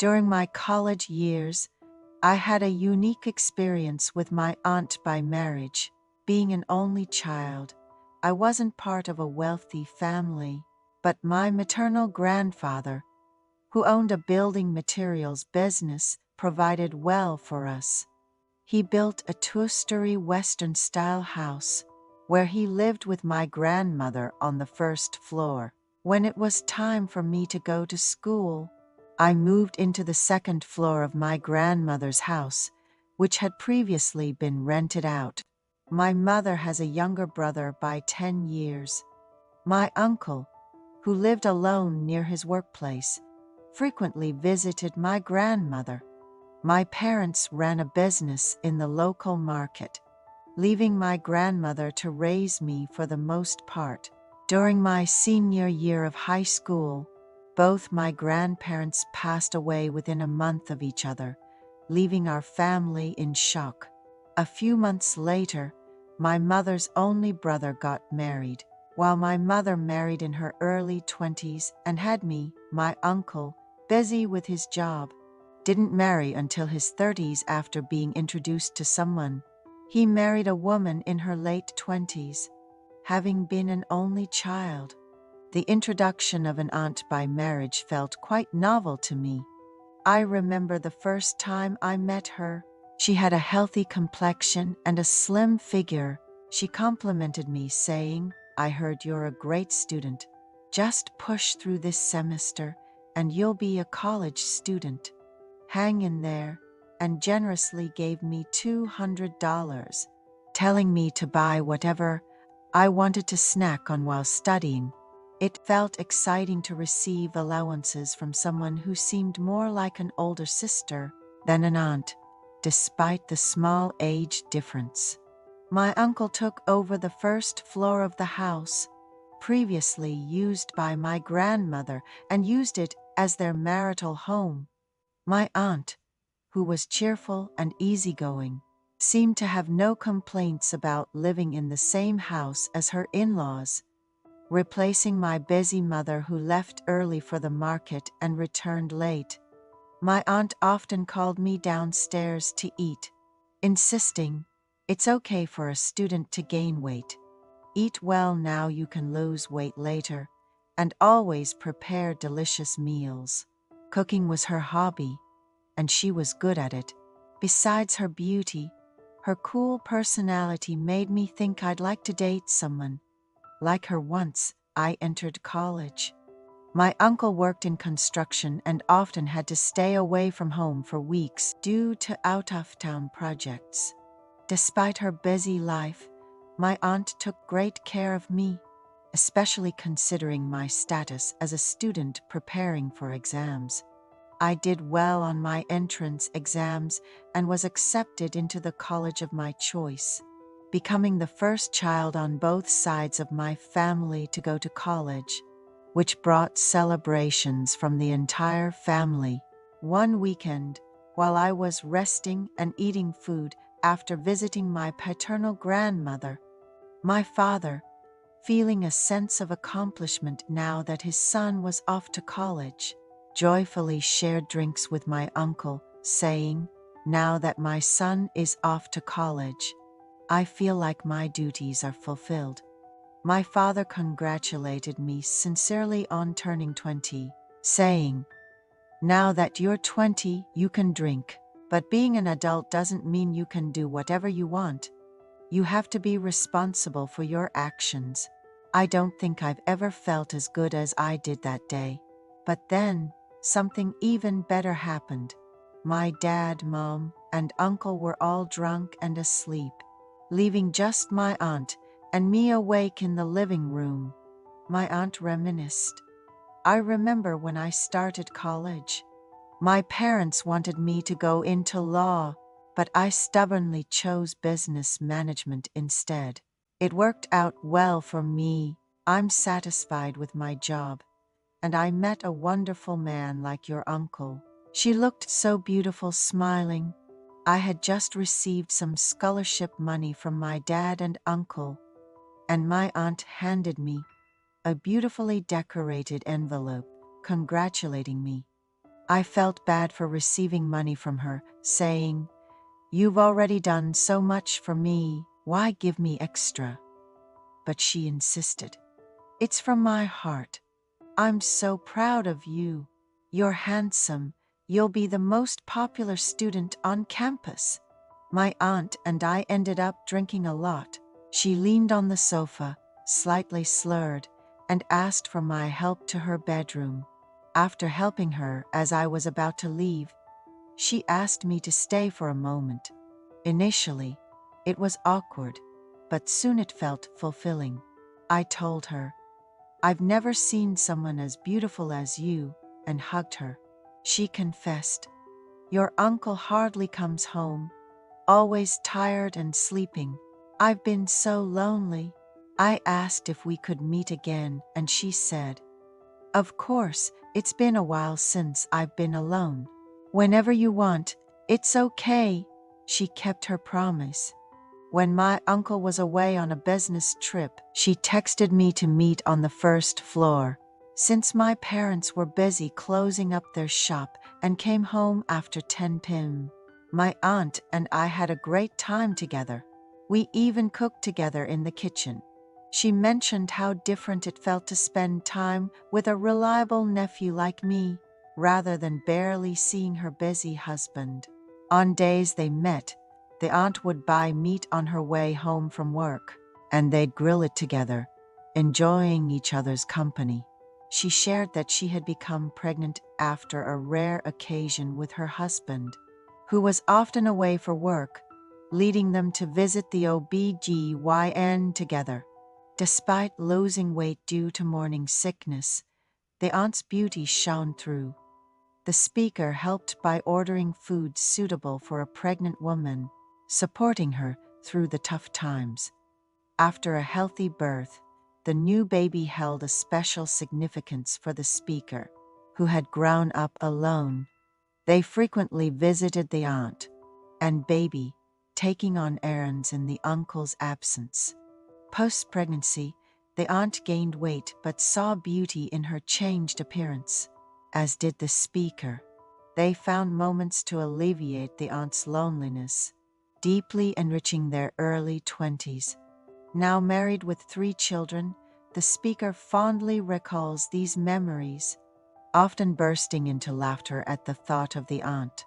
During my college years, I had a unique experience with my aunt by marriage. Being an only child, I wasn't part of a wealthy family, but my maternal grandfather, who owned a building materials business, provided well for us. He built a two-story Western-style house where he lived with my grandmother on the first floor. When it was time for me to go to school, I moved into the second floor of my grandmother's house, which had previously been rented out. My mother has a younger brother by 10 years. My uncle, who lived alone near his workplace, frequently visited my grandmother. My parents ran a business in the local market, leaving my grandmother to raise me for the most part. During my senior year of high school, both my grandparents passed away within a month of each other, leaving our family in shock. A few months later, my mother's only brother got married. While my mother married in her early 20s and had me, my uncle, busy with his job, didn't marry until his 30s after being introduced to someone. He married a woman in her late 20s, having been an only child. The introduction of an aunt by marriage felt quite novel to me. I remember the first time I met her. She had a healthy complexion and a slim figure. She complimented me, saying, "I heard you're a great student. Just push through this semester and you'll be a college student. Hang in there," and generously gave me $200, telling me to buy whatever I wanted to snack on while studying. It felt exciting to receive allowances from someone who seemed more like an older sister than an aunt, despite the small age difference. My uncle took over the first floor of the house, previously used by my grandmother, and used it as their marital home. My aunt, who was cheerful and easygoing, seemed to have no complaints about living in the same house as her in-laws, replacing my busy mother who left early for the market and returned late. My aunt often called me downstairs to eat, insisting, "It's okay for a student to gain weight. Eat well now, you can lose weight later," and always prepare delicious meals. Cooking was her hobby, and she was good at it. Besides her beauty, her cool personality made me think I'd like to date someone like her once I entered college. My uncle worked in construction and often had to stay away from home for weeks due to out-of-town projects. Despite her busy life, my aunt took great care of me, especially considering my status as a student preparing for exams. I did well on my entrance exams and was accepted into the college of my choice, becoming the first child on both sides of my family to go to college, which brought celebrations from the entire family. One weekend, while I was resting and eating food after visiting my paternal grandmother, my father, feeling a sense of accomplishment now that his son was off to college, joyfully shared drinks with my uncle, saying, "Now that my son is off to college, I feel like my duties are fulfilled." My father congratulated me sincerely on turning 20, saying, "Now that you're 20, you can drink, but being an adult doesn't mean you can do whatever you want. You have to be responsible for your actions." I don't think I've ever felt as good as I did that day. But then, something even better happened. My dad, mom, and uncle were all drunk and asleep, leaving just my aunt and me awake in the living room. My aunt reminisced. "I remember when I started college. My parents wanted me to go into law, but I stubbornly chose business management instead. It worked out well for me. I'm satisfied with my job. And I met a wonderful man like your uncle." She looked so beautiful, smiling. I had just received some scholarship money from my dad and uncle, and my aunt handed me a beautifully decorated envelope congratulating me. I felt bad for receiving money from her, saying, "You've already done so much for me, why give me extra?" But she insisted, "It's from my heart. I'm so proud of you. You're handsome. You'll be the most popular student on campus." My aunt and I ended up drinking a lot. She leaned on the sofa, slightly slurred, and asked for my help to her bedroom. After helping her as I was about to leave, she asked me to stay for a moment. Initially, it was awkward, but soon it felt fulfilling. I told her, "I've never seen someone as beautiful as you," and hugged her. She confessed, "Your uncle hardly comes home, always tired and sleeping. I've been so lonely." I asked if we could meet again, and she said, "Of course, it's been a while since I've been alone. Whenever you want, it's okay." She kept her promise. When my uncle was away on a business trip, she texted me to meet on the first floor. Since my parents were busy closing up their shop and came home after 10 p.m., my aunt and I had a great time together. We even cooked together in the kitchen. She mentioned how different it felt to spend time with a reliable nephew like me, rather than barely seeing her busy husband. On days they met, the aunt would buy meat on her way home from work, and they'd grill it together, enjoying each other's company. She shared that she had become pregnant after a rare occasion with her husband, who was often away for work, leading them to visit the OBGYN together. Despite losing weight due to morning sickness, the aunt's beauty shone through. The speaker helped by ordering food suitable for a pregnant woman, supporting her through the tough times. After a healthy birth, the new baby held a special significance for the speaker, who had grown up alone. They frequently visited the aunt and baby, taking on errands in the uncle's absence. Post-pregnancy, the aunt gained weight but saw beauty in her changed appearance, as did the speaker. They found moments to alleviate the aunt's loneliness, deeply enriching their early 20s. Now married with 3 children, the speaker fondly recalls these memories, often bursting into laughter at the thought of the aunt.